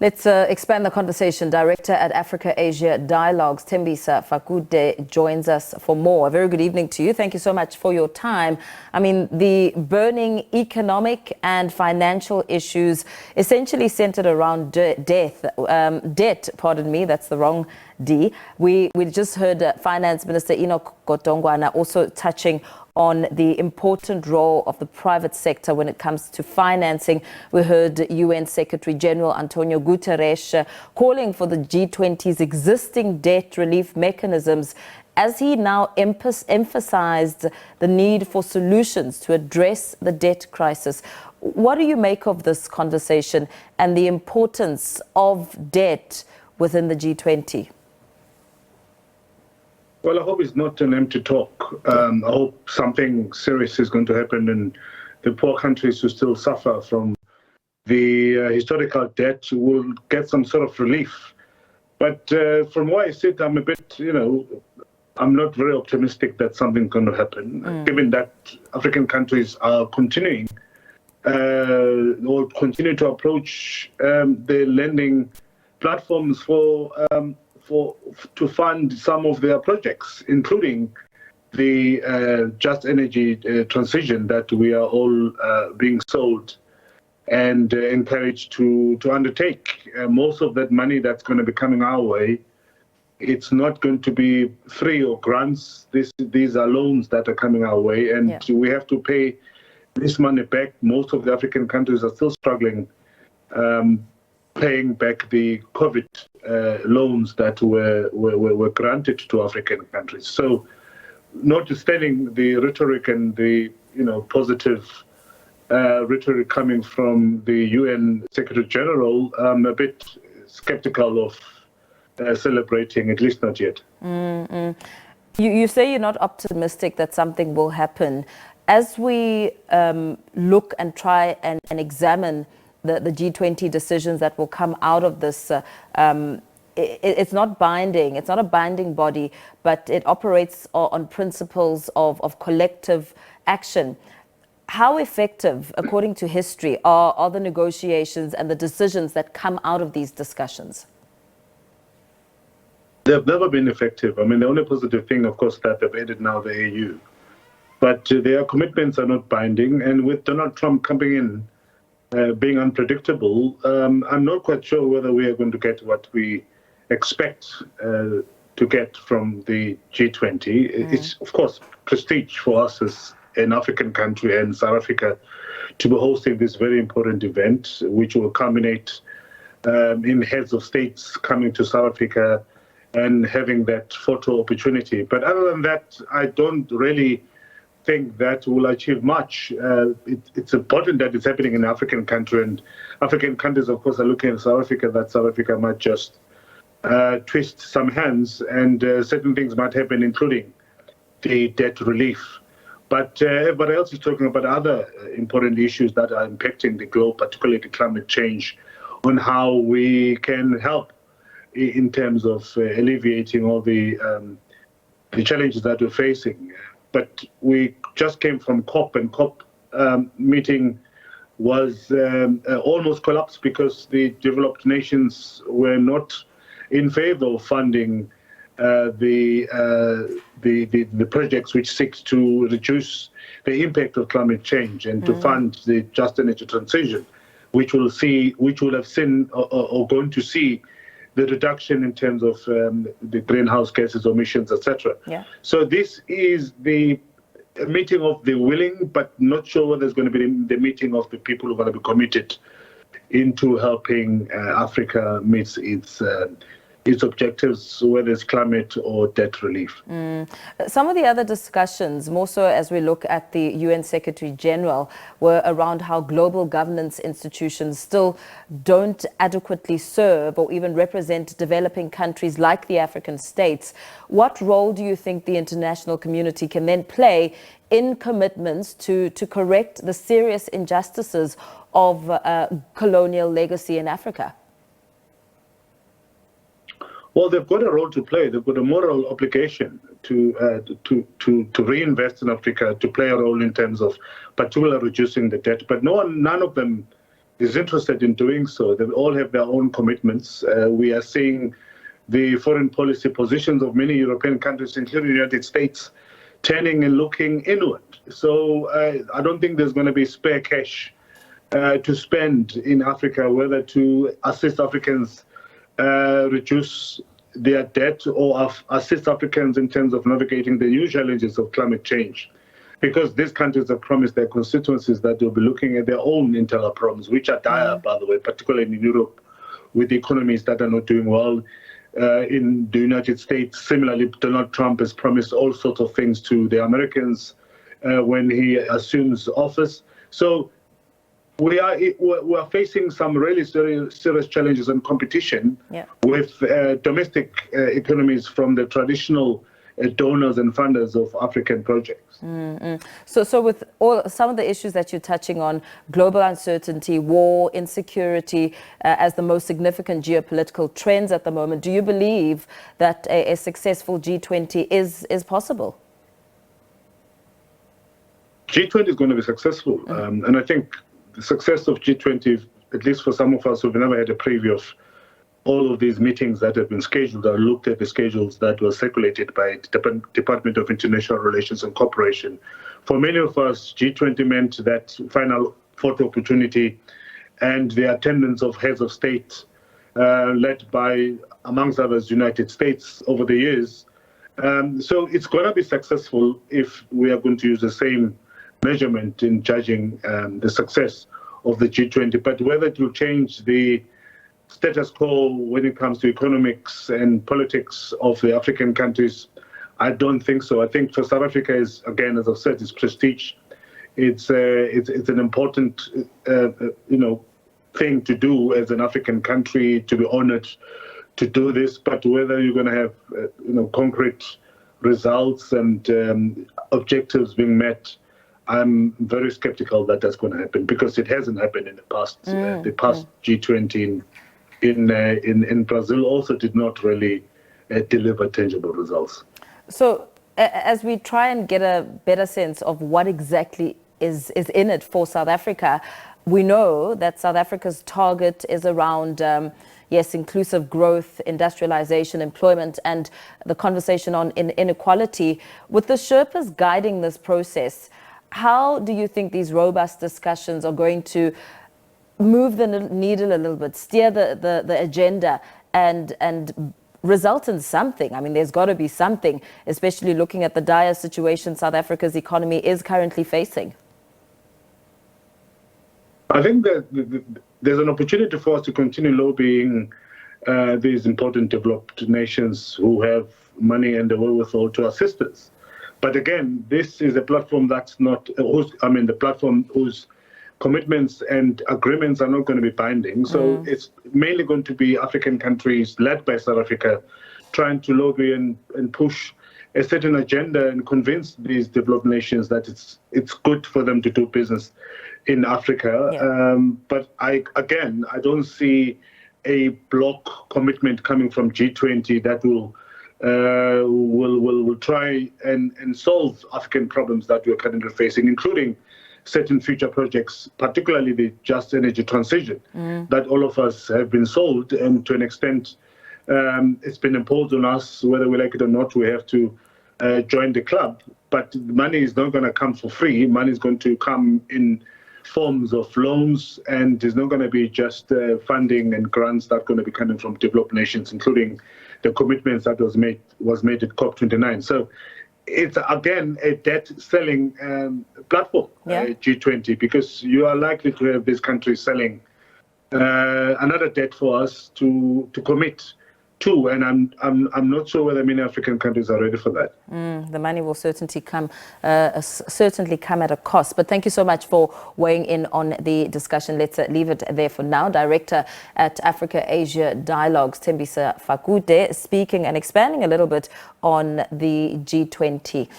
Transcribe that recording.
Let's expand the conversation. Director at Africa-Asia Dialogues, Thembisa Fakude, joins us for more. A very good evening to you. Thank you so much for your time. I mean, the burning economic and financial issues essentially centered around debt, pardon me, that's the wrong D. We just heard Finance Minister Enoch Godongwana also touching on the important role of the private sector when it comes to financing. We heard UN Secretary General Antonio Guterres calling for the G20's existing debt relief mechanisms, as he now emphasized the need for solutions to address the debt crisis. What do you make of this conversation and the importance of debt within the G20? Well, I hope it's not an empty talk. I hope something serious is going to happen and the poor countries who still suffer from the historical debt will get some sort of relief. But from where I sit, I'm a bit, I'm not very optimistic that something's going to happen, given that African countries are continuing or continue to approach the lending platforms to fund some of their projects, including the just energy transition that we are all being sold and encouraged to undertake. Most of that money that's going to be coming our way, it's not going to be free or grants. These are loans that are coming our way, and we have to pay this money back. Most of the African countries are still struggling paying back the COVID loans that were granted to African countries. So, notwithstanding the rhetoric and the positive rhetoric coming from the UN Secretary General, I'm a bit skeptical of celebrating, at least not yet. You say you're not optimistic that something will happen. As we look and try and examine the G20 decisions that will come out of this, it's not binding. It's not a binding body, but it operates on principles of collective action. How effective, according to history, are the negotiations and the decisions that come out of these discussions? They've never been effective. I mean, the only positive thing, of course, that they've added now the AU. But their commitments are not binding. And with Donald Trump coming in, being unpredictable, I'm not quite sure whether we are going to get what we expect to get from the G20. It's, of course, prestige for us as an African country and South Africa to be hosting this very important event, which will culminate in heads of states coming to South Africa and having that photo opportunity. But other than that, I don't really think that will achieve much. It's important that it's happening in an African country, and African countries, of course, are looking at South Africa, that South Africa might just twist some hands and certain things might happen, including the debt relief. But everybody else is talking about other important issues that are impacting the globe, particularly the climate change, on how we can help in terms of alleviating all the challenges that we're facing. But we just came from COP, and COP meeting was almost collapsed because the developed nations were not in favor of funding the projects which seek to reduce the impact of climate change and to fund the just energy transition, which will have seen or going to see the reduction in terms of the greenhouse gases emissions, etc. So this is the meeting of the willing, but not sure whether it's going to be the meeting of the people who are going to be committed into helping Africa meet its objectives, whether it's climate or debt relief. Some of the other discussions, more so as we look at the UN Secretary General, were around how global governance institutions still don't adequately serve or even represent developing countries like the African states. What role do you think the international community can then play in commitments to correct the serious injustices of colonial legacy in Africa? Well, they've got a role to play. They've got a moral obligation to reinvest in Africa, to play a role in terms of particularly reducing the debt. But none of them is interested in doing so. They all have their own commitments. We are seeing the foreign policy positions of many European countries, including the United States, turning and looking inward. So I don't think there's going to be spare cash to spend in Africa, whether to assist Africans reduce their debt or assist Africans in terms of navigating the new challenges of climate change. Because these countries have promised their constituencies that they'll be looking at their own internal problems, which are dire, by the way, particularly in Europe, with economies that are not doing well. In the United States, similarly, Donald Trump has promised all sorts of things to the Americans when he assumes office. So we are facing some really serious challenges and competition with domestic economies from the traditional donors and funders of African projects. So with some of the issues that you're touching on, global uncertainty, war, insecurity, as the most significant geopolitical trends at the moment, do you believe that a successful G20 is possible? G20 is going to be successful. And I think the success of G20, at least for some of us who've never had a preview of all of these meetings that have been scheduled, I looked at the schedules that were circulated by the Department of International Relations and Cooperation. For many of us, G20 meant that final photo opportunity and the attendance of heads of state, led by, amongst others, United States over the years. So it's going to be successful if we are going to use the same measurement in judging the success of the G20. But whether it will change the status quo when it comes to economics and politics of the African countries, I don't think so. I think for South Africa is, again, as I've said, it's prestige. It's an important thing to do as an African country, to be honored to do this. But whether you're going to have concrete results and objectives being met, I'm very skeptical that that's going to happen, because it hasn't happened in the past. The past G20 in Brazil also did not really deliver tangible results. So as we try and get a better sense of what exactly is in it for South Africa, we know that South Africa's target is around, inclusive growth, industrialization, employment, and the conversation on inequality. With the Sherpas guiding this process, how do you think these robust discussions are going to move the needle a little bit, steer the agenda, and result in something? I mean, there's got to be something, especially looking at the dire situation South Africa's economy is currently facing. I think that there's an opportunity for us to continue lobbying these important developed nations who have money and the wherewithal to assist us. But again, this is a platform that's not, the platform whose commitments and agreements are not going to be binding. So it's mainly going to be African countries led by South Africa trying to lobby and push a certain agenda and convince these developed nations that it's good for them to do business in Africa. But I don't see a block commitment coming from G20 that will try and solve African problems that we're currently facing, including certain future projects, particularly the just energy transition that all of us have been sold, and to an extent it's been imposed on us, whether we like it or not. We have to join the club, but money is not going to come for free. Money is going to come in forms of loans, and there's not going to be just funding and grants that are going to be coming from developed nations, including the commitments that was made at COP29. So it's, again, a debt-selling platform, G20, because you are likely to have these countries selling another debt for us to commit to, and I'm not sure whether many African countries are ready for that. The money will certainly come at a cost. But thank you so much for weighing in on the discussion. Let's leave it there for now. Director at Africa-Asia Dialogues, Thembisa Fakude, speaking and expanding a little bit on the G20.